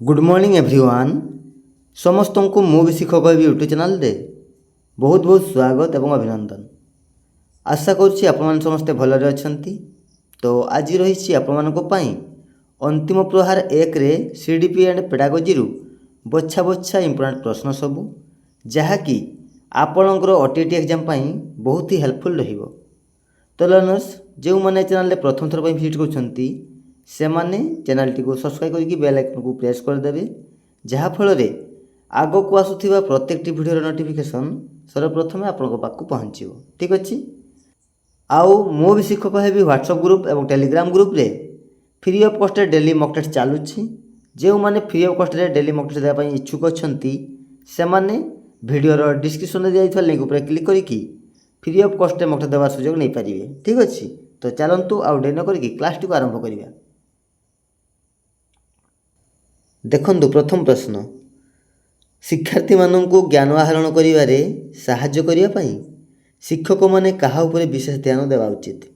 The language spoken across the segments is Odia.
गुड मॉर्निंग एवरीवन समस्त को मु भी शिक्षक कहबी यूट्यूब चैनल दे बहुत बहुत स्वागत एवं अभिनंदन। आशा करुच्ची आपण समस्ते भलरे अछंती। तो आज रही आपण अंतिम प्रहार एक रे सीडीपी एंड पेडागोजी रु बछा बछा इंपोर्टेंट प्रश्न सबू जहाँकि आपणकर ओटीटी एग्जाम बहुत ही हेल्पफुल रहिबो। तो लर्नर्स जो मैंने चैनल प्रथम थर विजिट करछंती से माने चैनल टी को सब्सक्राइब करके बेल आइकन को प्रेस करदेवे जहाँ फल आग को आसुवा प्रत्येक वीडियो नोटिफिकेशन सर्वप्रथम आपण पाक पहुँचो। ठीक अच्छे आउ मो भी शिक्षक हेबी व्हाट्सएप ग्रुप और टेलीग्राम ग्रुप रे free of cost daily mock test चलुछि। जो माने free of cost daily mock test देवाई इच्छुक अच्छी से माने वीडियोर डिस्क्रिप्शन में दिया लिंक उपर क्लिक करके free of cost mock test देवार सुजोग नहीं पारे। ठीक अच्छे तो चलतु आउ डे न करके क्लास टी को आरंभ करिया। देखंतु प्रथम प्रश्न शिक्षार्थी माननकु ज्ञान आहरण करिवारे साहाय्य करिया पई शिक्षक माने काहा उपरे विशेष ध्यान देवा उचित।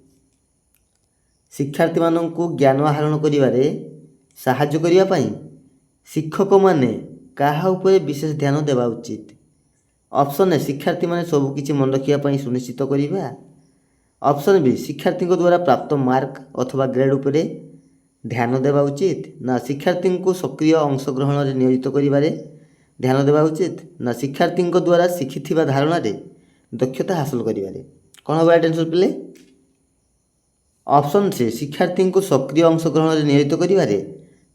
शिक्षार्थी माननकु ज्ञान आहरण करिवारे साहाय्य करिया पई शिक्षक माने काहा उपरे विशेष ध्यान देवा उचित। ऑप्शन ए शिक्षार्थी माने सब किछि मन रखिया पई सुनिश्चित करिबा। ऑप्शन बी शिक्षार्थी द्वारा प्राप्त मार्क अथवा ग्रेड उपरे ध्यान देवा उचित ना शिक्षार्थी को सक्रिय अंशग्रहण में नियोजित करिबारे ध्यान देवा उचित ना शिक्षार्थी द्वारा शिखिथिबा धारणा रे दक्षता हासिल करिबारे। कौन हम राइट आंसर पिले ऑप्शन से शिक्षार्थी को सक्रिय अंशग्रहण में नियोजित करिबारे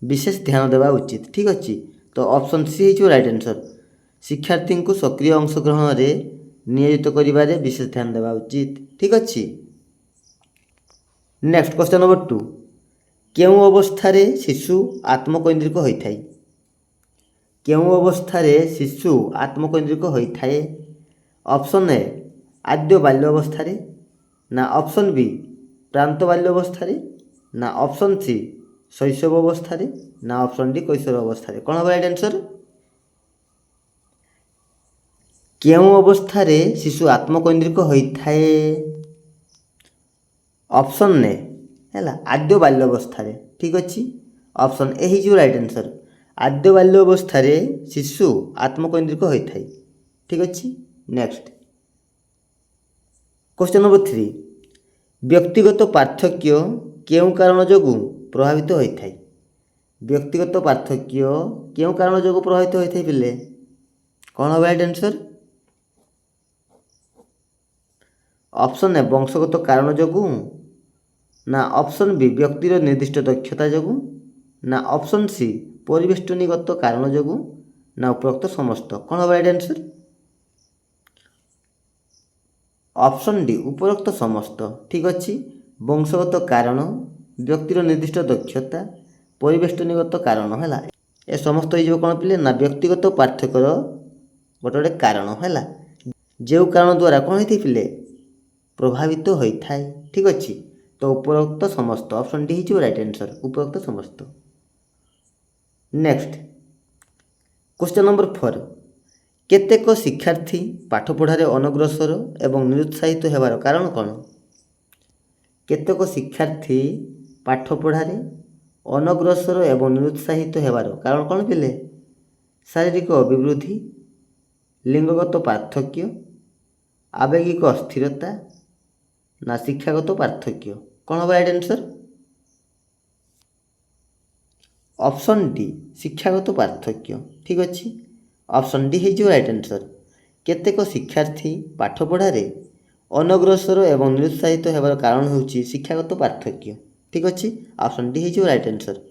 विशेष ध्यान देवा उचित। ठीक अच्छे तो ऑप्शन सी हो राइट आंसर शिक्षार्थी को सक्रिय अंशग्रहण में नियोजित करिबारे विशेष ध्यान देवा उचित। ठीक अच्छे नेक्स्ट क्वेश्चन नंबर 2 केउं अवस्थारे शिशु आत्मकैंद्रिक होइथाय। केउं अवस्थारे शिशु आत्मकैंद्रिक होइथाय। ऑप्शन ए आद्य बाल्य अवस्थारे ना ऑप्शन बी प्रांत बाल्य अवस्थारे ना ऑप्शन सी शैशव अवस्थारे ना ऑप्शन डी कैशोर अवस्थारे। कौन हम राइट आंसर केउं अवस्थारे शिशु आत्मकैंद्रिक होइथाय। ऑप्शन ए है आद्य बाल्य अवस्थारे। ठीक अच्छे option A he right answer आद्य बाल्य अवस्थारे शिशु आत्मकैंद्रिक होइथाय। ठीक अच्छे नेक्स्ट क्वेश्चन नंबर 3 व्यक्तिगत पार्थक्य केउं कारण जोगु प्रभावित होइथाय। व्यक्तिगत पार्थक्य केउं कारण जोगु प्रभावित होइथाय पिले कौन हम राइट आंसर ऑप्शन ए वंशगत कारण जोगु ना ऑप्शन बी व्यक्तिर निर्दिष्ट दक्षता जोगु ना ऑप्शन सी परिवेष्टनीगत कारण जोगु ना उपरोक्त समस्त। कौन हम राइट आंसर ऑप्शन डी उपरोक्त समस्त। ठीक अच्छे वंशगत कारण व्यक्तिर निर्दिष्ट दक्षता परिवेष्टनीगत कारण है ए समस्त हो कौन पिले ना व्यक्तिगत पार्थक्यर गोटे गोटे कारण है जो कारण द्वारा कौन होती पिले प्रभावित होता है। ठीक अच्छे तो उपरोक्त समस्त ऑप्शन डी हो राइट आंसर उपरोक्त समस्त। नेक्स्ट क्वेश्चन नंबर 4 केतेक शिक्षार्थी पाठ पढ़ारे अनग्रसर एवं निरुत्साहित हेबार कारण कौन। केतेक शिक्षार्थी पाठ पढ़ारे अनग्रसर एवं निरुत्साहित हेबार कारण कौन पिले शारीरिक अभिवृद्धि लिंगगत पार्थक्य आवेगिक अस्थिरता ना शिक्षागत पार्थक्य। कौन हम राइट आंसर ऑप्शन डी शिक्षागत पार्थक्य। ठीक अच्छे ऑप्शन डी हो राइट आंसर केतेक शिक्षार्थी पाठ पढ़ारे अनग्रसर एवं निरुत्साहित हेबार कारण होउछि शिक्षागत पार्थक्य। ठीक अच्छे ऑप्शन डी हो right answer.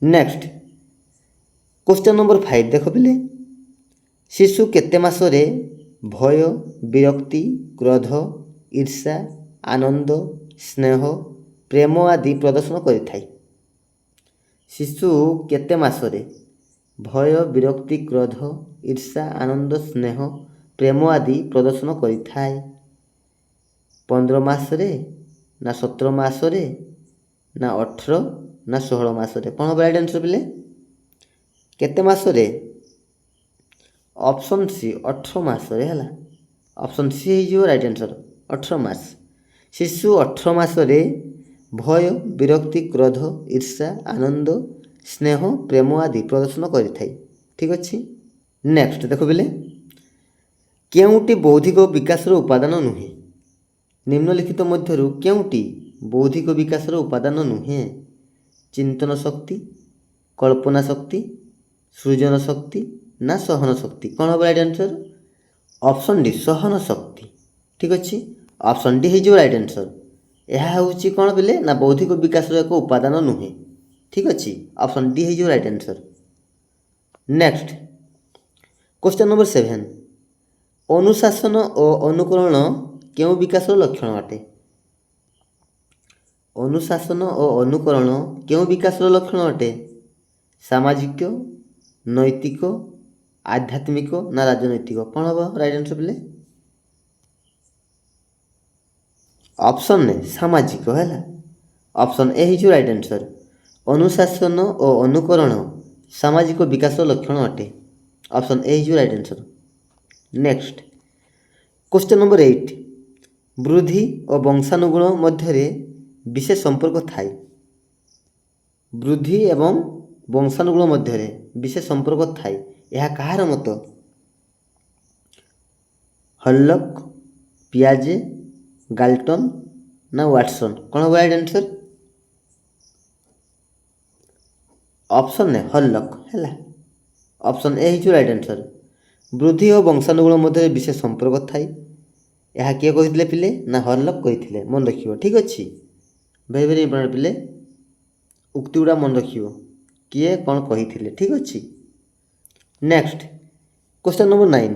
Next question number 5 देख पिले शिशु केते मासरे भय विरक्ति क्रोध ईर्षा आनंद स्नेह प्रेम आदि प्रदर्शन करिथाय। शिशु केते मासरे भय विरक्ति क्रोध ईर्षा आनंद स्नेह प्रेम आदि प्रदर्शन करिथाय। 15 मासरे ना 17 मासरे ना 18 ना 16 मासरे। कौन हम राइट आंसर पिले केते मासरे ऑप्शन सी 18 मासरे है ऑप्शन सी हो राइट आंसर 18 मास। शिशु 18 मासरे भय विरक्ति क्रोध ईर्षा आनंद ସ୍ନେହ ପ୍ରେମ ଆଦି ପ୍ରଦର୍ଶନ କରିଥାଏ। ଠିକ୍ ଅଛି। ନେକ୍ସଟ ଦେଖ ପିଲେ, କେଉଁଟି ବୌଦ୍ଧିକ ବିକାଶର ଉପାଦାନ ନୁହେଁ? ନିମ୍ନଲିଖିତ ମଧ୍ୟରୁ କେଉଁଟି ବୌଦ୍ଧିକ ବିକାଶର ଉପାଦାନ ନୁହେଁ? ଚିନ୍ତନ ଶକ୍ତି, କଳ୍ପନା ଶକ୍ତି, ସୃଜନ ଶକ୍ତି ନା ସହନ ଶକ୍ତି? କ'ଣ ହେବ ରାଇଟ୍ ଆନ୍ସର୍? ଅପସନ୍ ଡି ସହନ ଶକ୍ତି। ଠିକ୍ ଅଛି, ଅପସନ୍ ଡି ହେଇଯିବ ରାଇଟ୍ ଆନ୍ସର୍। ଏହା ହେଉଛି କ'ଣ ପିଲେ ନା ବୌଦ୍ଧିକ ବିକାଶର ଏକ ଉପାଦାନ ନୁହେଁ। ଠିକ୍ ଅଛି, ଅପସନ୍ ଡି ହେଇଯିବ right answer. Next question number 7, ଅନୁଶାସନ ଓ ଅନୁକରଣ କେଉଁ ବିକାଶର ଲକ୍ଷଣ ଅଟେ? ଅନୁଶାସନ ଓ ଅନୁକରଣ କେଉଁ ବିକାଶର ଲକ୍ଷଣ ଅଟେ? ସାମାଜିକ, ନୈତିକ, ଆଧ୍ୟାତ୍ମିକ ନା ରାଜନୈତିକ? କ'ଣ ହେବ ରାଇଟ୍ ଆନ୍ସର୍ ପିଲେ? ଅପସନ୍ ଏ ସାମାଜିକ ହେଲା। ଅପସନ୍ ଏ ହେଇଯିବ ରାଇଟ୍ ଆନ୍ସର୍। ଅନୁଶାସନ ଓ ଅନୁକରଣ ସାମାଜିକ ବିକାଶର ଲକ୍ଷଣ ଅଟେ। ଅପସନ୍ ଏ ହେଇଯିବ right answer. Next question number 8, ବୃଦ୍ଧି ଓ ବଂଶାନୁଗୁଣ ମଧ୍ୟରେ ବିଶେଷ ସମ୍ପର୍କ ଥାଏ। ବୃଦ୍ଧି ଏବଂ ବଂଶାନୁଗୁଣ ମଧ୍ୟରେ ବିଶେଷ ସମ୍ପର୍କ ଥାଏ, ଏହା କାହାର ମତ? ହଲକ୍, ପିଆଜେ, ଗାଲ୍ଟନ୍ ନା ୱାଟସନ୍? କ'ଣ ହେବ right answer? Option A Hurlock ହେଲା। ଅପସନ୍ ଏ ହେଇଯିବ ରାଇଟ୍ ଆନ୍ସର୍। ବୃଦ୍ଧି ଓ ବଂଶାନୁଗୁଣ ମଧ୍ୟରେ ବିଶେଷ ସମ୍ପର୍କ ଥାଏ, ଏହା କିଏ କହିଥିଲେ ପିଲେ? ନା ହଲକ୍ କହିଥିଲେ। ମନେ ରଖିବ। ଠିକ୍ ଅଛି, ଭେରି ଭେରି ଇମ୍ପୋର୍ଟାଣ୍ଟ ପିଲେ, ଉକ୍ତି ଗୁଡ଼ା ମନେ ରଖିବ, କିଏ କ'ଣ କହିଥିଲେ। ଠିକ୍ ଅଛି। ନେକ୍ସଟ କ୍ୱେଶ୍ଚନ୍ ନମ୍ବର 9,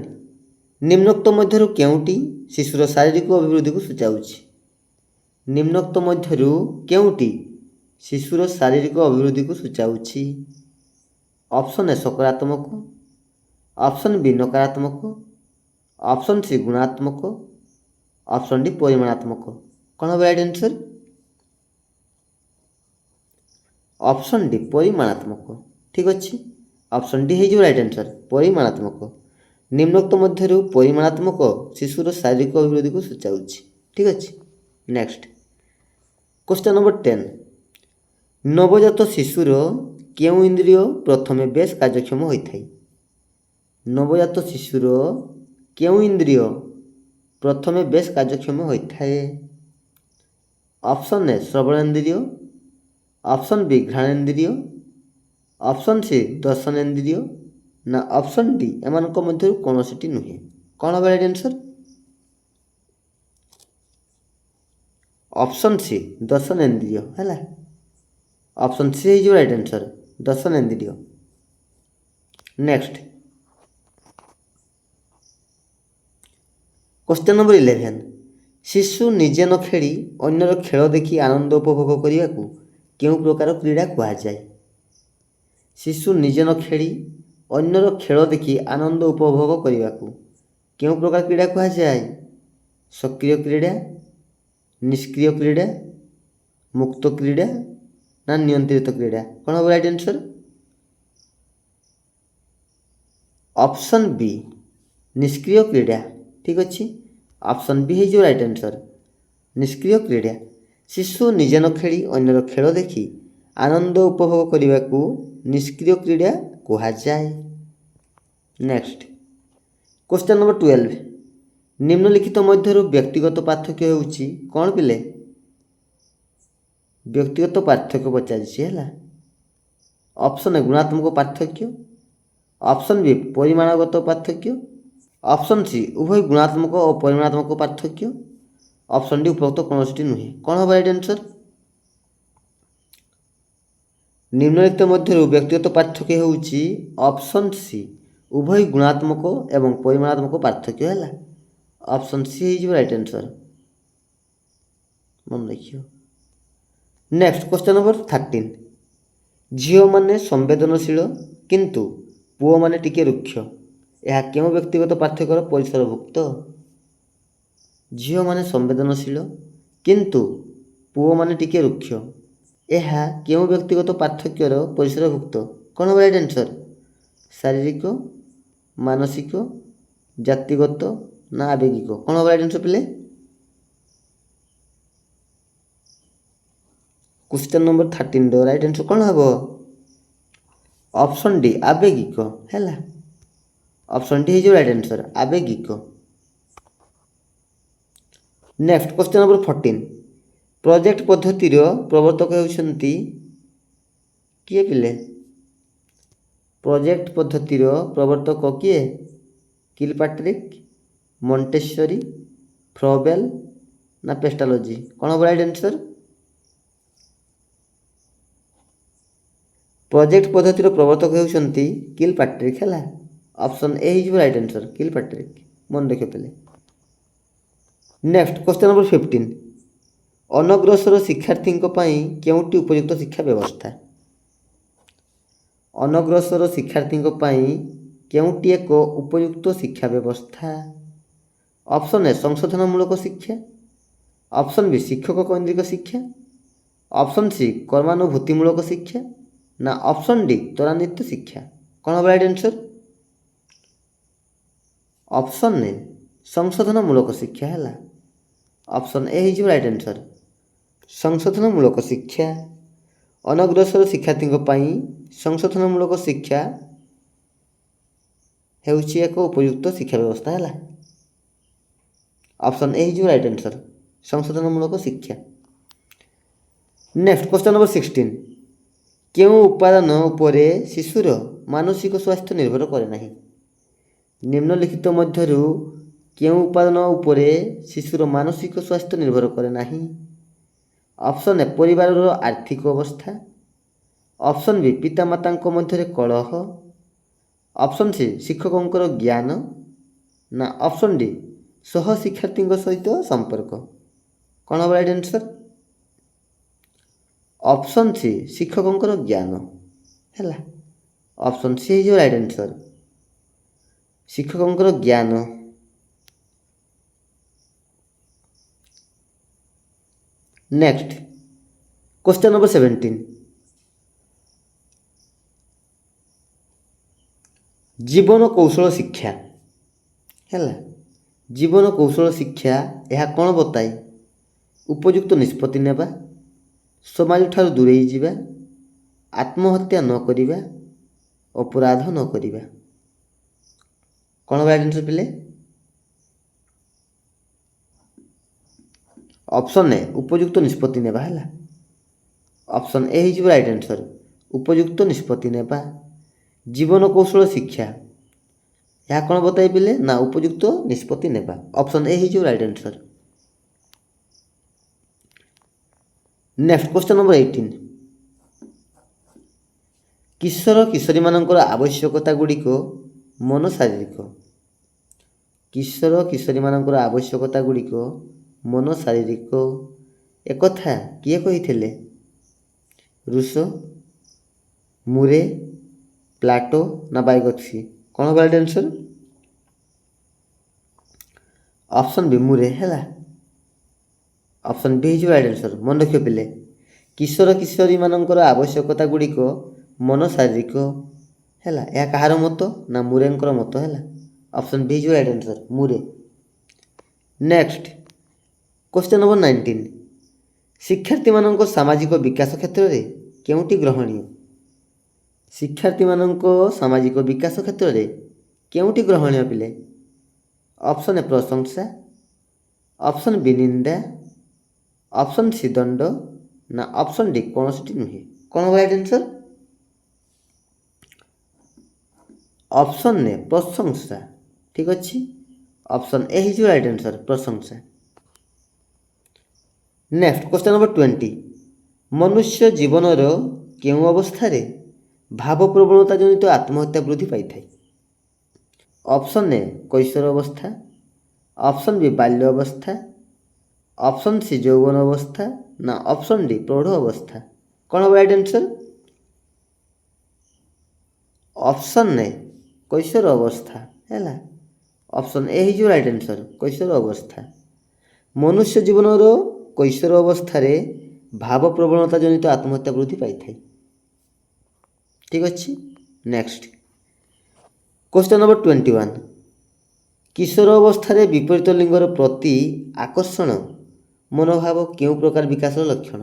ନିମ୍ନୋକ୍ତ ମଧ୍ୟରୁ କେଉଁଟି ଶିଶୁର ଶାରୀରିକ ଅଭିବୃଦ୍ଧିକୁ ସୂଚାଉଛି? ନିମ୍ନୋକ୍ତ ମଧ୍ୟରୁ କେଉଁଟି ଶିଶୁର ଶାରୀରିକ ଅଭିବୃଦ୍ଧିକୁ ସୂଚାଉଛି? ଅପସନ୍ ଏ ସକାରାତ୍ମକ, ଅପସନ୍ ବି ନକାରାତ୍ମକ, ଅପସନ୍ ସି ଗୁଣାତ୍ମକ, ଅପସନ୍ ଡି ପରିମାଣାତ୍ମକ? କ'ଣ ହେବ ରାଇଟ୍ ଆନ୍ସର୍? ଅପସନ୍ ଡି ପରିମାଣାତ୍ମକ। ଠିକ୍ ଅଛି, ଅପସନ୍ ଡି ହେଇଯିବ ରାଇଟ୍ ଆନ୍ସର୍, ପରିମାଣାତ୍ମକ। ନିମ୍ନୋକ୍ତ ମଧ୍ୟରୁ ପରିମାଣାତ୍ମକ ଶିଶୁର ଶାରୀରିକ ଅଭିବୃଦ୍ଧିକୁ ସୂଚାଉଛି। ଠିକ୍ ଅଛି। ନେକ୍ସଟ କ୍ୱେଶ୍ଚନ୍ ନମ୍ବର 10, ନବଜାତ ଶିଶୁର କେଉଁ ଇନ୍ଦ୍ରିୟ ପ୍ରଥମେ ବେଶ୍ କାର୍ଯ୍ୟକ୍ଷମ ହୋଇଥାଏ? ନବଜାତ ଶିଶୁର କେଉଁ ଇନ୍ଦ୍ରିୟ ପ୍ରଥମେ ବେଶ୍ କାର୍ଯ୍ୟକ୍ଷମ ହୋଇଥାଏ? ଅପସନ୍ ଏ ଶ୍ରବଣେନ୍ଦ୍ରିୟ, ଅପସନ୍ ବି ଘ୍ରାଣେନ୍ଦ୍ରିୟ, ଅପସନ୍ ସି ଦର୍ଶନେନ୍ଦ୍ରିୟ ନା ଅପସନ୍ ଡି ଏମାନଙ୍କ ମଧ୍ୟରୁ କୌଣସିଟି ନୁହେଁ? କ'ଣ ହେବ ରାଇଟ୍ ଆନ୍ସର୍? ଅପସନ୍ ସି ଦର୍ଶନେନ୍ଦ୍ରିୟ ହେଲା। ଅପସନ୍ ସି ହେଇଯିବ ରାଇଟ୍ ଆନ୍ସର୍, ଦର୍ଶନେନ୍ଦ୍ରିୟ। ନେକ୍ସଟ କ୍ୱେଶ୍ଚନ୍ ନମ୍ବର 11, ଶିଶୁ ନିଜେ ନ ଖେଳି ଅନ୍ୟର ଖେଳ ଦେଖି ଆନନ୍ଦ ଉପଭୋଗ କରିବାକୁ କେଉଁ ପ୍ରକାର କ୍ରୀଡ଼ା କୁହାଯାଏ? ଶିଶୁ ନିଜେ ନ ଖେଳି ଅନ୍ୟର ଖେଳ ଦେଖି ଆନନ୍ଦ ଉପଭୋଗ କରିବାକୁ କେଉଁ ପ୍ରକାର କ୍ରୀଡ଼ା କୁହାଯାଏ? ସକ୍ରିୟ କ୍ରୀଡ଼ା, ନିଷ୍କ୍ରିୟ କ୍ରୀଡ଼ା, ମୁକ୍ତ କ୍ରୀଡ଼ା ନା ନିୟନ୍ତ୍ରିତ କ୍ରୀଡ଼ା? କ'ଣ ହେବ ରାଇଟ୍ ଆନ୍ସର୍? ଅପସନ୍ ବି ନିଷ୍କ୍ରିୟ କ୍ରୀଡ଼ା। ଠିକ୍ ଅଛି, ଅପସନ୍ ବି ହେଇଯିବ ରାଇଟ୍ ଆନ୍ସର୍, ନିଷ୍କ୍ରିୟ କ୍ରୀଡ଼ା। ଶିଶୁ ନିଜେ ନ ଖେଳି ଅନ୍ୟର ଖେଳ ଦେଖି ଆନନ୍ଦ ଉପଭୋଗ କରିବାକୁ ନିଷ୍କ୍ରିୟ କ୍ରୀଡ଼ା କୁହାଯାଏ। ନେକ୍ସଟ କ୍ୱେଶ୍ଚନ୍ ନମ୍ବର 12, ନିମ୍ନଲିଖିତ ମଧ୍ୟରୁ ବ୍ୟକ୍ତିଗତ ପାର୍ଥକ୍ୟ ହେଉଛି କ'ଣ ପିଲେ? ବ୍ୟକ୍ତିଗତ ପାର୍ଥକ୍ୟ ପଚାରିଛି ହେଲା। ଅପସନ୍ ଏ ଗୁଣାତ୍ମକ ପାର୍ଥକ୍ୟ, ଅପସନ୍ ବି ପରିମାଣଗତ ପାର୍ଥକ୍ୟ, ଅପସନ୍ ସି ଉଭୟ ଗୁଣାତ୍ମକ ଓ ପରିମାଣାତ୍ମକ ପାର୍ଥକ୍ୟ, ଅପସନ୍ ଡି ଉପରୋକ୍ତ କୌଣସିଟି ନୁହେଁ? କ'ଣ ହେବ ରାଇଟ୍ ଆନ୍ସର୍? ନିମ୍ନଲିଖିତ ମଧ୍ୟରୁ ବ୍ୟକ୍ତିଗତ ପାର୍ଥକ୍ୟ ହେଉଛି ଅପସନ୍ ସି ଉଭୟ ଗୁଣାତ୍ମକ ଏବଂ ପରିମାଣାତ୍ମକ ପାର୍ଥକ୍ୟ ହେଲା। ଅପସନ୍ ସି ହେଇଯିବ ରାଇଟ୍ ଆନ୍ସର୍, ମନେ ରଖିବ। ନେକ୍ସଟ କ୍ୱେଶ୍ଚନ୍ ନମ୍ବର 13, ଝିଅମାନେ ସମ୍ବେଦନଶୀଳ କିନ୍ତୁ ପୁଅମାନେ ଟିକେ ରୁକ୍ଷ, ଏହା କେଉଁ ବ୍ୟକ୍ତିଗତ ପାର୍ଥକ୍ୟର ପରିସରଭୁକ୍ତ? ଝିଅମାନେ ସମ୍ବେଦନଶୀଳ କିନ୍ତୁ ପୁଅମାନେ ଟିକେ ରୁକ୍ଷ, ଏହା କେଉଁ ବ୍ୟକ୍ତିଗତ ପାର୍ଥକ୍ୟର ପରିସରଭୁକ୍ତ? କ'ଣ ହେବ ରାଇଟ୍ ଆନ୍ସର୍? ଶାରୀରିକ, ମାନସିକ, ଜାତିଗତ ନା ଆବେଗିକ? କ'ଣ ହେବ ରାଇଟ୍ ଆନ୍ସର୍ ପିଲେ? କ୍ୱେଶ୍ଚନ୍ ନମ୍ବର 13ର ରାଇଟ୍ ଆନ୍ସର୍ କ'ଣ ହେବ? ଅପସନ୍ ଡି ଆବେଗିକ ହେଲା। ଅପସନ୍ ଡି ହେଇଯିବ ରାଇଟ୍ ଆନ୍ସର୍ ଆବେଗିକ। ନେକ୍ସଟ କ୍ୱେଶ୍ଚନ୍ ନମ୍ବର 14 ପ୍ରୋଜେକ୍ଟ ପଦ୍ଧତିର ପ୍ରବର୍ତ୍ତକ ହେଉଛନ୍ତି କିଏ ପିଲେ? ପ୍ରୋଜେକ୍ଟ ପଦ୍ଧତିର ପ୍ରବର୍ତ୍ତକ କିଏ? କିଲପାଟ୍ରିକ୍, ମଣ୍ଟେସରୀ, ଫ୍ରବେଲ ନା ପେଷ୍ଟାଲୋଜି? କ'ଣ ହେବ ରାଇଟ୍ ଆନ୍ସର୍? ପ୍ରୋଜେକ୍ଟ ପଦ୍ଧତିର ପ୍ରବର୍ତ୍ତକ ହେଉଛନ୍ତି କିଲପାଟ୍ରିକ୍ ହେଲା। ଅପସନ୍ ଏ ହେଇଯିବ ରାଇଟ୍ ଆନ୍ସର୍ କିଲପାଟ୍ରିକ୍। ମନେ ରଖିବ ପିଲେ। ନେକ୍ସଟ କ୍ୱେଶ୍ଚନ୍ ନମ୍ବର 15 ଅନଗ୍ରସର ଶିକ୍ଷାର୍ଥୀଙ୍କ ପାଇଁ କେଉଁଟି ଉପଯୁକ୍ତ ଶିକ୍ଷା ବ୍ୟବସ୍ଥା? ଅନଗ୍ରସର ଶିକ୍ଷାର୍ଥୀଙ୍କ ପାଇଁ କେଉଁଟି ଏକ ଉପଯୁକ୍ତ ଶିକ୍ଷା ବ୍ୟବସ୍ଥା? ଅପସନ୍ ଏ ସଂଶୋଧନମୂଳକ ଶିକ୍ଷା, ଅପସନ୍ ବି ଶିକ୍ଷକ କୈନ୍ଦ୍ରିକ ଶିକ୍ଷା, ଅପସନ୍ ସି କର୍ମାନୁଭୂତିମୂଳକ ଶିକ୍ଷା ନା ଅପସନ୍ ଡି ତ୍ୱରାନ୍ୱିତ ଶିକ୍ଷା? କ'ଣ ହେବ ରାଇଟ୍ ଆନ୍ସର୍? ଅପସନ୍ ଏ ସଂଶୋଧନମୂଳକ ଶିକ୍ଷା ହେଲା। ଅପସନ୍ ଏ ହେଇଯିବ ରାଇଟ୍ ଆନ୍ସର୍ ସଂଶୋଧନମୂଳକ ଶିକ୍ଷା। ଅନଗ୍ରସର ଶିକ୍ଷାର୍ଥୀଙ୍କ ପାଇଁ ସଂଶୋଧନମୂଳକ ଶିକ୍ଷା ହେଉଛି ଏକ ଉପଯୁକ୍ତ ଶିକ୍ଷା ବ୍ୟବସ୍ଥା ହେଲା। ଅପସନ୍ ଏ ହେଇଯିବ ରାଇଟ୍ ଆନ୍ସର୍ ସଂଶୋଧନମୂଳକ ଶିକ୍ଷା। ନେକ୍ସଟ କ୍ୱେଶ୍ଚନ୍ ନମ୍ବର 16 କେଉଁ ଉପାଦାନ ଉପରେ ଶିଶୁର ମାନସିକ ସ୍ୱାସ୍ଥ୍ୟ ନିର୍ଭର କରେ ନାହିଁ? ନିମ୍ନଲିଖିତ ମଧ୍ୟରୁ କେଉଁ ଉପାଦାନ ଉପରେ ଶିଶୁର ମାନସିକ ସ୍ୱାସ୍ଥ୍ୟ ନିର୍ଭର କରେ ନାହିଁ? ଅପସନ୍ ଏ ପରିବାରର ଆର୍ଥିକ ଅବସ୍ଥା, ଅପସନ୍ ବି ପିତାମାତାଙ୍କ ମଧ୍ୟରେ କଳହ, ଅପସନ୍ ସି ଶିକ୍ଷକଙ୍କର ଜ୍ଞାନ ନା ଅପସନ୍ ଡି ସହ ଶିକ୍ଷାର୍ଥୀଙ୍କ ସହିତ ସମ୍ପର୍କ? କ'ଣ ହେବ ରାଇଟ୍ ଆନ୍ସର୍? ଅପସନ୍ ସି ଶିକ୍ଷକଙ୍କର ଜ୍ଞାନ ହେଲା। ଅପସନ୍ ସି ହେଇଯିବ ରାଇଟ୍ ଆନ୍ସର୍ ଶିକ୍ଷକଙ୍କର ଜ୍ଞାନ। ନେକ୍ସଟ କ୍ୱେଶ୍ଚନ୍ ନମ୍ବର 17 ଜୀବନ କୌଶଳ ଶିକ୍ଷା ହେଲା। ଜୀବନ କୌଶଳ ଶିକ୍ଷା ଏହା କ'ଣ ବତାଏ? ଉପଯୁକ୍ତ ନିଷ୍ପତ୍ତି ନେବା, ସମାଜଠାରୁ ଦୂରେଇ ଯିବା, ଆତ୍ମହତ୍ୟା ନ କରିବା, ଅପରାଧ ନ କରିବା? କ'ଣ ରାଇଟ୍ ଆନ୍ସର୍ ପିଲେ? ଅପସନ୍ ଏ ଉପଯୁକ୍ତ ନିଷ୍ପତ୍ତି ନେବା ହେଲା। ଅପସନ୍ ଏ ହେଇଯିବ ରାଇଟ୍ ଆନ୍ସର୍ ଉପଯୁକ୍ତ ନିଷ୍ପତ୍ତି ନେବା। ଜୀବନ କୌଶଳ ଶିକ୍ଷା ଏହା କ'ଣ ବତାଇ ପିଲେ? ନା ଉପଯୁକ୍ତ ନିଷ୍ପତ୍ତି ନେବା। ଅପସନ୍ ଏ ହେଇଯିବ right answer. Next question number 18 କିଶୋର କିଶୋରୀମାନଙ୍କର ଆବଶ୍ୟକତା ଗୁଡ଼ିକ ମନଶାରୀରିକ। କିଶୋର କିଶୋରୀମାନଙ୍କର ଆବଶ୍ୟକତା ଗୁଡ଼ିକ ମନଶାରୀରିକ ଏକଥା କିଏ କହିଥିଲେ? ରୁସୋ, ମୁରେ, ପ୍ଲାଟୋ ନା ବାଇଗକ୍ସି? କ'ଣ ହେବ ରାଇଟ୍ ଆନ୍ସର୍? ଅପସନ୍ ବି ମୁରେ ହେଲା। ଅପସନ୍ ବି ହେଇଯିବ ରାଇଟ୍ ଆନ୍ସର୍। ମନେ ରଖିବ ପିଲେ କିଶୋର କିଶୋରୀମାନଙ୍କର ଆବଶ୍ୟକତା ଗୁଡ଼ିକ ମନଶାରୀରିକ ହେଲା। ଏହା କାହାର ମତ? ନା ମୁରେଙ୍କର ମତ ହେଲା। ଅପସନ୍ ବି ହେଇଯିବ right answer Murray. Next question number 19 ଶିକ୍ଷାର୍ଥୀମାନଙ୍କ ସାମାଜିକ ବିକାଶ କ୍ଷେତ୍ରରେ କେଉଁଟି ଗ୍ରହଣୀୟ? ଶିକ୍ଷାର୍ଥୀମାନଙ୍କ ସାମାଜିକ ବିକାଶ କ୍ଷେତ୍ରରେ କେଉଁଟି ଗ୍ରହଣୀୟ ପିଲେ? ଅପସନ୍ ଏ ପ୍ରଶଂସା, ଅପସନ୍ ବି ନିନ୍ଦା, ଅପସନ୍ ସି ଦଣ୍ଡ ନା ଅପସନ୍ ଡି କୌଣସିଟି ନୁହେଁ? କ'ଣ ହେବ ରାଇଟ୍ ଆନ୍ସର୍? ଅପସନ୍ ଏ ପ୍ରଶଂସା ଠିକ୍ ଅଛି। ଅପସନ୍ ଏ ହେଇଯିବ ରାଇଟ୍ ଆନ୍ସର୍ ପ୍ରଶଂସା। ନେକ୍ସଟ କ୍ୱେଶ୍ଚନ୍ ନମ୍ବର 20 ମନୁଷ୍ୟ ଜୀବନର କେଉଁ ଅବସ୍ଥାରେ ଭାବପ୍ରବଣତା ଜନିତ ଆତ୍ମହତ୍ୟା ବୃଦ୍ଧି ପାଇଥାଏ? ଅପସନ୍ ଏ କୈଶୋର ଅବସ୍ଥା, ଅପସନ୍ ବି ବାଲ୍ୟ ଅବସ୍ଥା, ଅପସନ୍ ସି ଯୌବନ ଅବସ୍ଥା ନା ଅପସନ୍ ଡି ପ୍ରୌଢ଼ ଅବସ୍ଥା? କ'ଣ ହେବ ରାଇଟ୍ ଆନ୍ସର୍? ଅପସନ୍ ଏ କୈଶୋର ଅବସ୍ଥା ହେଲା। ଅପସନ୍ ଏ ହେଇଯିବ ରାଇଟ୍ ଆନ୍ସର୍ କୈଶୋର ଅବସ୍ଥା। ମନୁଷ୍ୟ ଜୀବନର କୈଶୋର ଅବସ୍ଥାରେ ଭାବପ୍ରବଣତା ଜନିତ ଆତ୍ମହତ୍ୟା ବୃଦ୍ଧି ପାଇଥାଏ। ଠିକ୍ ଅଛି। ନେକ୍ସଟ କ୍ୱେଶ୍ଚନ୍ ନମ୍ବର 21 କିଶୋର ଅବସ୍ଥାରେ ବିପରୀତ ଲିଙ୍ଗର ପ୍ରତି ଆକର୍ଷଣ ମନୋଭାବ କେଉଁ ପ୍ରକାର ବିକାଶର ଲକ୍ଷଣ?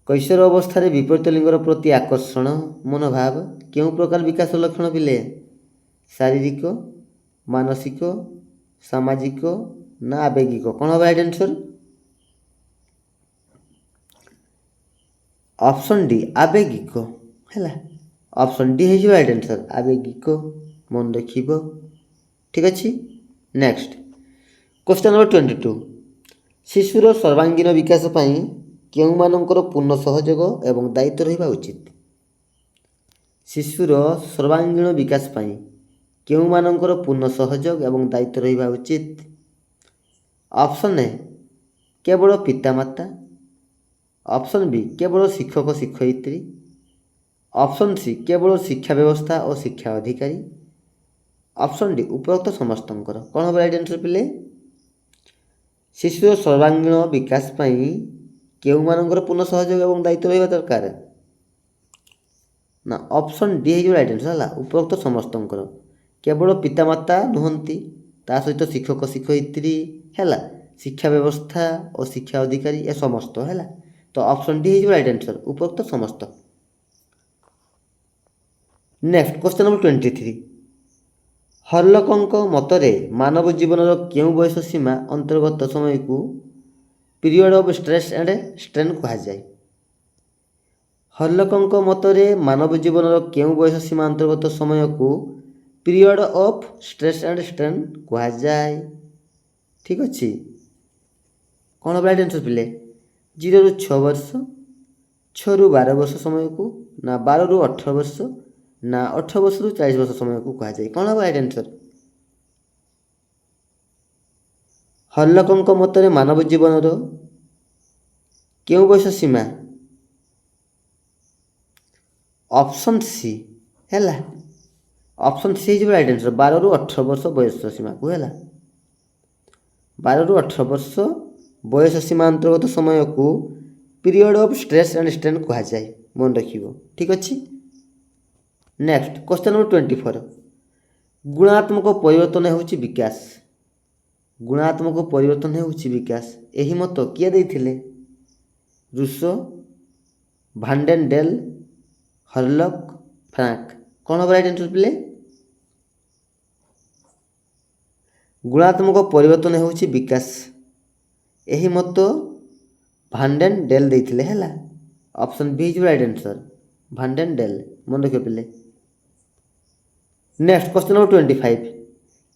କୈଶୋର ଅବସ୍ଥାରେ ବିପରୀତ ଲିଙ୍ଗର ପ୍ରତି ଆକର୍ଷଣ ମନୋଭାବ କେଉଁ ପ୍ରକାର ବିକାଶ ଲକ୍ଷଣ ପିଲେ? ଶାରୀରିକ, ମାନସିକ, ସାମାଜିକ ନା ଆବେଗିକ? କ'ଣ ହେବ ରାଇଟ୍ ଆନ୍ସର୍? ଅପସନ୍ ଡି ଆବେଗିକ ହେଲା। ଅପସନ୍ ଡି ହେଇଯିବ ରାଇଟ୍ ଆନ୍ସର୍, ଆବେଗିକ। ମନେ ରଖିବ, ଠିକ୍ ଅଛି। ନେକ୍ସଟ କ୍ୱେଶ୍ଚନ୍ ନମ୍ବର 22, ଶିଶୁର ସର୍ବାଙ୍ଗୀନ ବିକାଶ ପାଇଁ କେଉଁମାନଙ୍କର ପୂର୍ଣ୍ଣ ସହଯୋଗ ଏବଂ ଦାୟିତ୍ୱ ରହିବା ଉଚିତ? ଶିଶୁର ସର୍ବାଙ୍ଗୀନ ବିକାଶ ପାଇଁ କେଉଁମାନଙ୍କର ପୂର୍ଣ୍ଣ ସହଯୋଗ ଏବଂ ଦାୟିତ୍ୱ ରହିବା ଉଚିତ? ଅପସନ୍ ଏ କେବଳ ପିତାମାତା, ଅପସନ୍ ବି କେବଳ ଶିକ୍ଷକ ଶିକ୍ଷୟିତ୍ରୀ, ଅପସନ୍ ସି କେବଳ ଶିକ୍ଷା ବ୍ୟବସ୍ଥା ଓ ଶିକ୍ଷା ଅଧିକାରୀ, ଅପସନ୍ ଡି ଉପରୋକ୍ତ ସମସ୍ତଙ୍କର। କ'ଣ ହେବ ରାଇଟ୍ ଆନ୍ସର୍ ପିଲେ? ଶିଶୁର ସର୍ବାଙ୍ଗୀନ ବିକାଶ ପାଇଁ କେଉଁମାନଙ୍କର ପୂର୍ଣ୍ଣ ସହଯୋଗ ଏବଂ ଦାୟିତ୍ୱ ରହିବା ଦରକାର? ନା ଅପସନ୍ ଡି ହେଇଯିବ ରାଇଟ୍ ଆନ୍ସର୍ ହେଲା, ଉପରୋକ୍ତ ସମସ୍ତଙ୍କର। କେବଳ ପିତାମାତା ନୁହନ୍ତି, ତା ସହିତ ଶିକ୍ଷକ ଶିକ୍ଷୟିତ୍ରୀ ହେଲା, ଶିକ୍ଷା ବ୍ୟବସ୍ଥା ଓ ଶିକ୍ଷା ଅଧିକାରୀ ଏ ସମସ୍ତ ହେଲା। ତ ଅପସନ୍ ଡି ହେଇଯିବ ରାଇଟ୍ ଆନ୍ସର୍, ଉପରୋକ୍ତ ସମସ୍ତ। ନେକ୍ସଟ କ୍ୱେଶ୍ଚନ୍ ନମ୍ବର 23, ହର୍ଲକଙ୍କ ମତରେ ମାନବ ଜୀବନର କେଉଁ ବୟସ ସୀମା ଅନ୍ତର୍ଗତ ସମୟକୁ period of stress and strain କୁହାଯାଏ? ହର୍ଲକଙ୍କ ମତରେ ମାନବ ଜୀବନର କେଉଁ ବୟସ ସୀମା ଅନ୍ତର୍ଗତ ସମୟକୁ period of stress and strain କୁହାଯାଏ? ଠିକ୍ ଅଛି। କ'ଣ ହେବ ରାଇଟ୍ ଆନ୍ସର୍ ପିଲେ? 0ରୁ 6 ବର୍ଷ, 6ରୁ 12 ବର୍ଷ ସମୟକୁ, ନା 12ରୁ 18 ବର୍ଷ, ନା 18 ବର୍ଷରୁ 40 ବର୍ଷ ସମୟକୁ କୁହାଯାଏ? କ'ଣ ହେବ ରାଇଟ୍ ଆନ୍ସର୍? ହର୍ଲକଙ୍କ ମତରେ ମାନବ ଜୀବନର କେଉଁ ବୟସ ସୀମା? ଅପସନ୍ ସି ହେଲା, ଅପସନ୍ ସି ହେଇଯିବ ରାଇଟ୍ ଆନ୍ସର୍, 12ରୁ 18 ବର୍ଷ ବୟସ ସୀମାକୁ ହେଲା। 12ରୁ 18 ବର୍ଷ ବୟସ ସୀମା ଅନ୍ତର୍ଗତ ସମୟକୁ period of stress and strain କୁହାଯାଏ, ମନେ ରଖିବ, ଠିକ୍ ଅଛି। ନେକ୍ସଟ କ୍ୱେଶ୍ଚନ୍ ନମ୍ବର 24, ଗୁଣାତ୍ମକ ପରିବର୍ତ୍ତନ ହେଉଛି ବିକାଶ, ଗୁଣାତ୍ମକ ପରିବର୍ତ୍ତନ ହେଉଛି ବିକାଶ, ଏହି ମତ କିଏ ଦେଇଥିଲେ? Rousseau, Vandendaele, Hurlock, Frank. କ'ଣ ହେବ ରାଇଟ୍ ଆନ୍ସର୍ ପିଲେ? ଗୁଣାତ୍ମକ ପରିବର୍ତ୍ତନ ହେଉଛି ବିକାଶ, ଏହି ମତ ଭାଣ୍ଡେନଡେଲ୍ ଦେଇଥିଲେ ହେଲା। ଅପସନ୍ ବି ହେଇଯିବ ରାଇଟ୍ ଆନ୍ସର୍, ଭାଣ୍ଡେନଡେଲ୍, ମନେ ରଖିବ ପିଲେ। ନେକ୍ସଟ କ୍ୱେଶ୍ଚନ୍ ନମ୍ବର 25,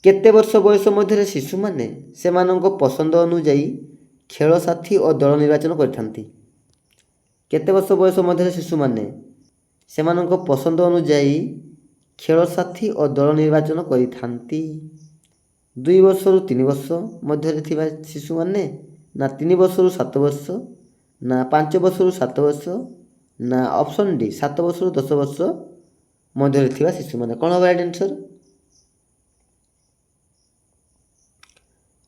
କେତେ ବର୍ଷ ବୟସ ମଧ୍ୟରେ ଶିଶୁମାନେ ସେମାନଙ୍କ ପସନ୍ଦ ଅନୁଯାୟୀ ଖେଳ ସାଥୀ ଓ ଦଳ ନିର୍ବାଚନ କରିଥାନ୍ତି? କେତେ ବର୍ଷ ବୟସ ମଧ୍ୟରେ ଶିଶୁମାନେ ସେମାନଙ୍କ ପସନ୍ଦ ଅନୁଯାୟୀ ଖେଳ ସାଥୀ ଓ ଦଳ ନିର୍ବାଚନ କରିଥାନ୍ତି? 2 ବର୍ଷରୁ 3 ବର୍ଷ ମଧ୍ୟରେ ଥିବା ଶିଶୁମାନେ, ନା 3 ବର୍ଷରୁ 7 ବର୍ଷ, ନା 5 ବର୍ଷରୁ 7 ବର୍ଷ, ନା ଅପସନ୍ ଡି 7 ବର୍ଷରୁ 10 ବର୍ଷ ମଧ୍ୟରେ ଥିବା ଶିଶୁମାନେ? କ'ଣ ହେବ ରାଇଟ୍ ଆନ୍ସର୍?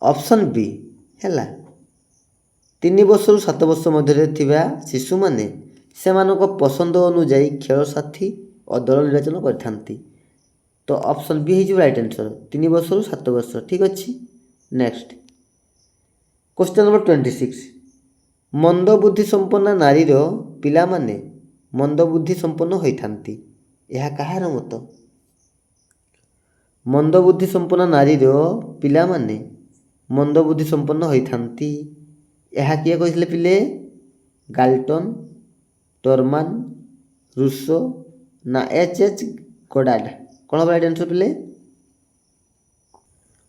ଅପସନ୍ ବି ହେଲା, 3 ବର୍ଷରୁ 7 ବର୍ଷ ମଧ୍ୟରେ ଥିବା ଶିଶୁମାନେ ସେମାନଙ୍କ ପସନ୍ଦ ଅନୁଯାୟୀ ଖେଳ ସାଥୀ ଓ ଦଳ ନିର୍ବାଚନ କରିଥାନ୍ତି। ତ ଅପସନ୍ ବି ହେଇଯିବ ରାଇଟ୍ ଆନ୍ସର୍, 3 ବର୍ଷରୁ 7 ବର୍ଷ, ଠିକ୍ ଅଛି। ନେକ୍ସଟ କ୍ୱେଶ୍ଚନ୍ ନମ୍ବର 26, ମନ୍ଦବୁଦ୍ଧି ସମ୍ପନ୍ନ ନାରୀର ପିଲାମାନେ ମନ୍ଦବୁଦ୍ଧି ସମ୍ପନ୍ନ ହୋଇଥାନ୍ତି, ଏହା କାହାର ମତ? ମନ୍ଦବୁଦ୍ଧି ସମ୍ପନ୍ନ ନାରୀର ପିଲାମାନେ ମନ୍ଦବୁଦ୍ଧି ସମ୍ପନ୍ନ ହୋଇଥାନ୍ତି, ଏହା କିଏ କହିଥିଲେ ପିଲେ? ଗାଲ୍ଟନ୍, ଟର୍ମାନ, ରୁସୋ, ନା H.H. ଗୋଡାର୍ଡ? କ'ଣ ହେବ ରାଇଟ୍ ଆନ୍ସର୍ ପିଲେ?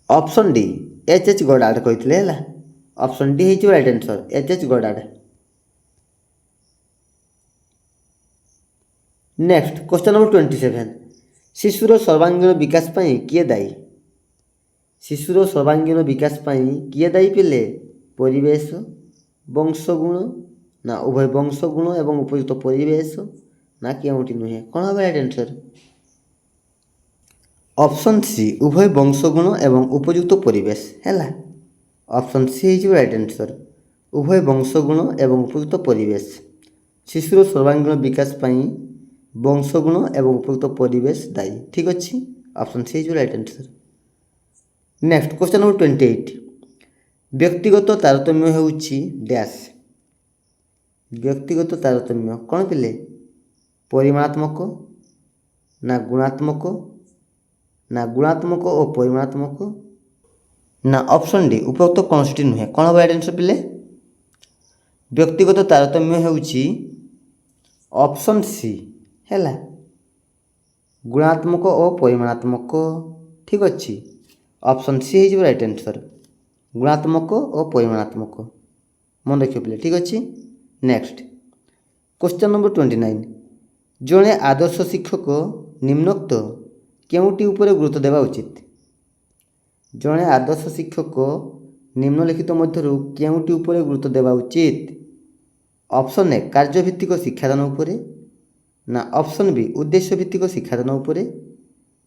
Option D H.H. ଗୋଡାର୍ଡ କହିଥିଲେ ହେଲା। ଅପସନ୍ ଡି ହେଇଯିବ right answer, H.H. Goddard. Next question number 27, ଶିଶୁର ସର୍ବାଙ୍ଗୀନ ବିକାଶ ପାଇଁ କିଏ ଦାୟୀ? ଶିଶୁର ସର୍ବାଙ୍ଗୀନ ବିକାଶ ପାଇଁ କିଏ ଦାୟୀ ପିଲେ? ପରିବେଶ, ବଂଶଗୁଣ, ନା ଉଭୟ ବଂଶଗୁଣ ଏବଂ ଉପଯୁକ୍ତ ପରିବେଶ, ନା କେଉଁଟି ନୁହେଁ? କ'ଣ ହେବ ରାଇଟ୍ ଆନ୍ସର୍? ଅପସନ୍ ସି ଉଭୟ ବଂଶଗୁଣ ଏବଂ ଉପଯୁକ୍ତ ପରିବେଶ ହେଲା। ଅପସନ୍ ସି ହେଇଯିବ ରାଇଟ୍ ଆନ୍ସର୍, ଉଭୟ ବଂଶଗୁଣ ଏବଂ ଉପଯୁକ୍ତ ପରିବେଶ। ଶିଶୁର ସର୍ବାଙ୍ଗୀନ ବିକାଶ ପାଇଁ ବଂଶଗୁଣ ଏବଂ ଉପଯୁକ୍ତ ପରିବେଶ ଦାୟୀ, ଠିକ୍ ଅଛି। ଅପସନ୍ ସି ହେଇଯିବ right answer. Next question number 28, ବ୍ୟକ୍ତିଗତ ତାରତମ୍ୟ ହେଉଛି ଡ୍ୟାସ୍, ବ୍ୟକ୍ତିଗତ ତାରତମ୍ୟ କ'ଣ ପିଲେ? ପରିମାଣାତ୍ମକ ନା ଗୁଣାତ୍ମକ ନା ଗୁଣାତ୍ମକ ଓ ପରିମାଣାତ୍ମକ ନା ଅପସନ୍ ଡି ଉପରୋକ୍ତ କୌଣସିଟି ନୁହେଁ। କ'ଣ ହେବ ରାଇଟ୍ ଆନ୍ସର୍ ପିଲେ? ବ୍ୟକ୍ତିଗତ ତାରତମ୍ୟ ହେଉଛି ଅପସନ୍ ସି ହେଲା, ଗୁଣାତ୍ମକ ଓ ପରିମାଣାତ୍ମକ। ଠିକ୍ ଅଛି, ଅପସନ୍ ସି ହେଇଯିବ ରାଇଟ୍ ଆନ୍ସର୍, ଗୁଣାତ୍ମକ ଓ ପରିମାଣାତ୍ମକ। ମନେ ରଖିବ ପିଲେ। ଠିକ୍ ଅଛି। ନେକ୍ସଟ କ୍ୱେଶ୍ଚନ୍ ନମ୍ବର 29, ଜଣେ ଆଦର୍ଶ ଶିକ୍ଷକ ନିମ୍ନୋକ୍ତ କେଉଁଟି ଉପରେ ଗୁରୁତ୍ୱ ଦେବା ଉଚିତ? ଜଣେ ଆଦର୍ଶ ଶିକ୍ଷକ ନିମ୍ନଲିଖିତ ମଧ୍ୟରୁ କେଉଁଟି ଉପରେ ଗୁରୁତ୍ୱ ଦେବା ଉଚିତ? ଅପସନ୍ ଏ କାର୍ଯ୍ୟଭିତ୍ତିକ ଶିକ୍ଷାଦାନ ଉପରେ ନା ଅପସନ୍ ବି ଉଦ୍ଦେଶ୍ୟ ଭିତ୍ତିକ ଶିକ୍ଷାଦାନ ଉପରେ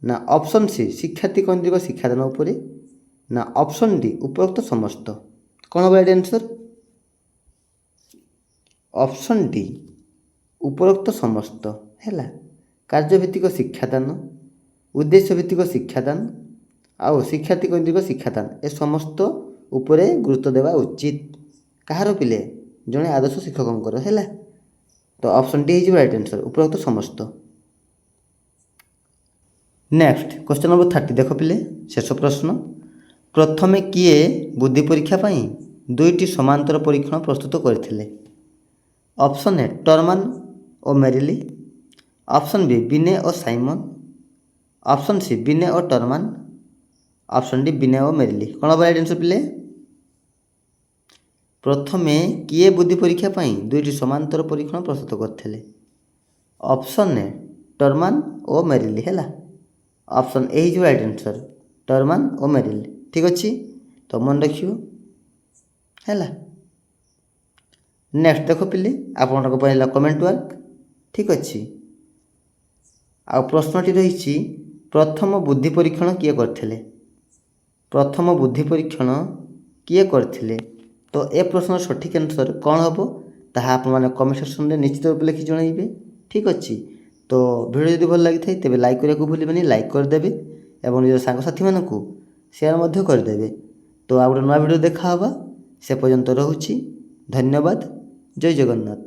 ନା ଅପସନ୍ ସି ଶିକ୍ଷାର୍ଥୀ କୈନ୍ଦ୍ରିକ ଶିକ୍ଷାଦାନ ଉପରେ ନା ଅପସନ୍ ଡି ଉପରୋକ୍ତ ସମସ୍ତ। କ'ଣ ହେବ ରାଇଟ୍ ଆନ୍ସର୍? ଅପସନ୍ ଡି ଉପରୋକ୍ତ ସମସ୍ତ ହେଲା, କାର୍ଯ୍ୟଭିତ୍ତିକ ଶିକ୍ଷାଦାନ, ଉଦ୍ଦେଶ୍ୟ ଭିତ୍ତିକ ଶିକ୍ଷାଦାନ ଆଉ ଶିକ୍ଷାର୍ଥୀ କୈନ୍ଦ୍ରିକ ଶିକ୍ଷାଦାନ ଏ ସମସ୍ତ ଉପରେ ଗୁରୁତ୍ୱ ଦେବା ଉଚିତ। କାହାର ପିଲେ? ଜଣେ ଆଦର୍ଶ ଶିକ୍ଷକଙ୍କର ହେଲା। ତ ଅପସନ୍ ଡି ହେଇଯିବ ରାଇଟ୍ ଆନ୍ସର୍, ଉପରୋକ୍ତ ସମସ୍ତ। ନେକ୍ସଟ କ୍ୱେଶ୍ଚନ୍ ନମ୍ବର 30 ଦେଖ ପିଲେ, ଶେଷ ପ୍ରଶ୍ନ। ପ୍ରଥମେ କିଏ ବୁଦ୍ଧି ପରୀକ୍ଷା ପାଇଁ 2ଟି ସମାନ୍ତର ପରୀକ୍ଷଣ ପ୍ରସ୍ତୁତ କରିଥିଲେ? ଅପସନ୍ ଏ ଟର୍ମାନ ଓ ମେରିଲି, ଅପସନ୍ ବି ବିନେ ଓ ସାଇମନ୍, ଅପସନ୍ ସି ବିନେ ଓ ଟର୍ମାନ, ଅପସନ୍ ଡି ବିନେ ଓ ମେରିଲି। କ'ଣ ହେବ ରାଇଟ୍ ଆନ୍ସର୍ ପିଲେ? ପ୍ରଥମେ କିଏ ବୁଦ୍ଧି ପରୀକ୍ଷା ପାଇଁ 2ଟି ସମାନ୍ତର ପରୀକ୍ଷଣ ପ୍ରସ୍ତୁତ କରିଥିଲେ? ଅପସନ୍ ଏ ଟର୍ମାନ ଓ ମେରିଲି ହେଲା, ଅପସନ୍ ଏ ହେଇଯିବ ରାଇଟ୍ ଆନ୍ସର୍, ଟର୍ମାନ ଓ ମେରିଲି। ଠିକ୍ ଅଛି, ତ ମନେ ରଖିବ ହେଲା। ନେକ୍ସଟ ଦେଖ ପିଲେ, ଆପଣଙ୍କ ପାଇଁ ହେଲା କମେଣ୍ଟ ୱାର୍କ। ଠିକ୍ ଅଛି, ଆଉ ପ୍ରଶ୍ନଟି ରହିଛି ପ୍ରଥମ ବୁଦ୍ଧି ପରୀକ୍ଷଣ କିଏ କରିଥିଲେ? ପ୍ରଥମ ବୁଦ୍ଧି ପରୀକ୍ଷଣ କିଏ କରିଥିଲେ? ତ ଏ ପ୍ରଶ୍ନର ସଠିକ୍ ଆନ୍ସର୍ କ'ଣ ହେବ ତାହା ଆପଣମାନେ କମେଣ୍ଟ ସେକ୍ସନରେ ନିଶ୍ଚିତ ରୂପେ ଲେଖି ଜଣାଇବେ। ଠିକ୍ ଅଛି, ତ ଭିଡ଼ିଓ ଯଦି ଭଲ ଲାଗିଥାଏ ତେବେ ଲାଇକ୍ କରିବାକୁ ଭୁଲିବେନି, ଲାଇକ୍ କରିଦେବେ ଏବଂ ନିଜ ସାଙ୍ଗସାଥିମାନଙ୍କୁ ସେୟାର ମଧ୍ୟ କରିଦେବେ। ତ ଆଉ ଗୋଟେ ନୂଆ ଭିଡ଼ିଓ ଦେଖା ହେବା, ସେ ପର୍ଯ୍ୟନ୍ତ ରହୁଛି। ଧନ୍ୟବାଦ। ଜୟ ଜଗନ୍ନାଥ।